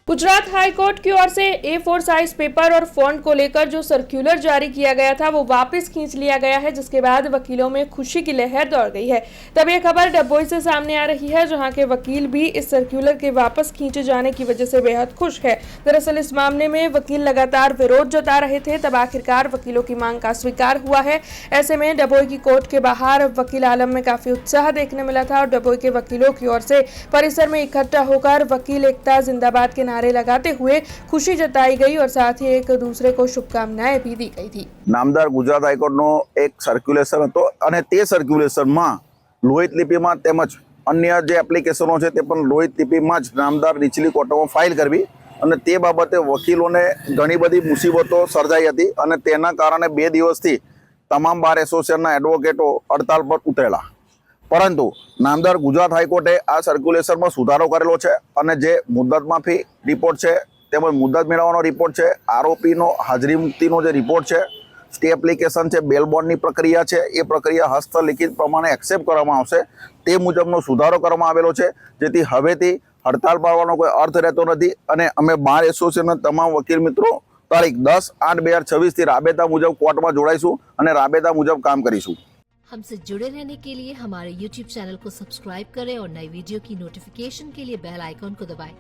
Gujarat high court की ओर से A4 size paper और फॉन्ट को लेकर जो सर्कुलर जारी किया गया था वो वापस खींच लिया गया है, जिसके बाद वकीलों में खुशी की लहर दौड़ गई है। तब ये खबर डभोई से सामने आ रही है, जहां के वकील भी इस सर्कुलर के वापस खींचे जाने की वजह से बेहद खुश है। दरअसल इस मामले में वकील लगातार विरोध जता रहे थे, तब आखिरकार वकीलों की मांग का स्वीकार हुआ है। ऐसे में डभोई की कोर्ट के बाहर वकील आलम में काफी उत्साह देखने मिला था और डभोई के वकीलों की ओर से परिसर में इकट्ठा होकर वकील एकता जिंदाबाद के नारे लगाते हुए खुशी जताई गई और साथ ही एक दूसरे को शुभकामनाएं भी दी गई थी। नामदार गुजरात हाईकोर्ट नो एक सर्क्युलेशन हतो अने ते सर्क्युलेशन में लोहित लिपि में तेमज अन्य जे एप्लिकेशनो छे ते पण लोहित लिपि में ज नामदार નીચલી કોર્ટમાં ફાઇલ કરવી અને તે બાબતે વકીલોને ઘણી બધી મુસીબતો સર્જાઈ હતી અને તેના કારણે 2 દિવસથી તમામ બાર એસોસિએશનના એડવોકેટો હડતાલ પર ઉતરેલા, પરંતુ નામદાર ગુજરાત હાઈકોર્ટે આ સર્ક્યુલેશનમાં સુધારો કરેલો છે અને જે મુદ્દત માફી રિપોર્ટ છે તેમજ મુદ્દત મેળવવાનો રિપોર્ટ છે, આરોપીનો હાજરી મુક્તિનો જે રિપોર્ટ છે, સ્ટે એપ્લિકેશન છે, બેલ બોન્ડની પ્રક્રિયા છે, એ પ્રક્રિયા હસ્તલિખિત પ્રમાણે એક્સેપ્ટ કરવામાં આવશે તે મુજબનો સુધારો કરવામાં આવેલો છે, જેથી હવેથી હડતાલ પાડવાનો કોઈ અર્થ રહેતો નથી અને અમે બાર એસોસિએશનના તમામ વકીલ મિત્રો તારીખ 10/8/2026 થી રાબેતા મુજબ કોર્ટમાં જોડાઈશું અને રાબેતા મુજબ કામ કરીશું। हमसे जुड़े रहने के लिए हमारे YouTube चैनल को सब्सक्राइब करें और नई वीडियो की नोटिफिकेशन के लिए बेल आइकॉन को दबाएं।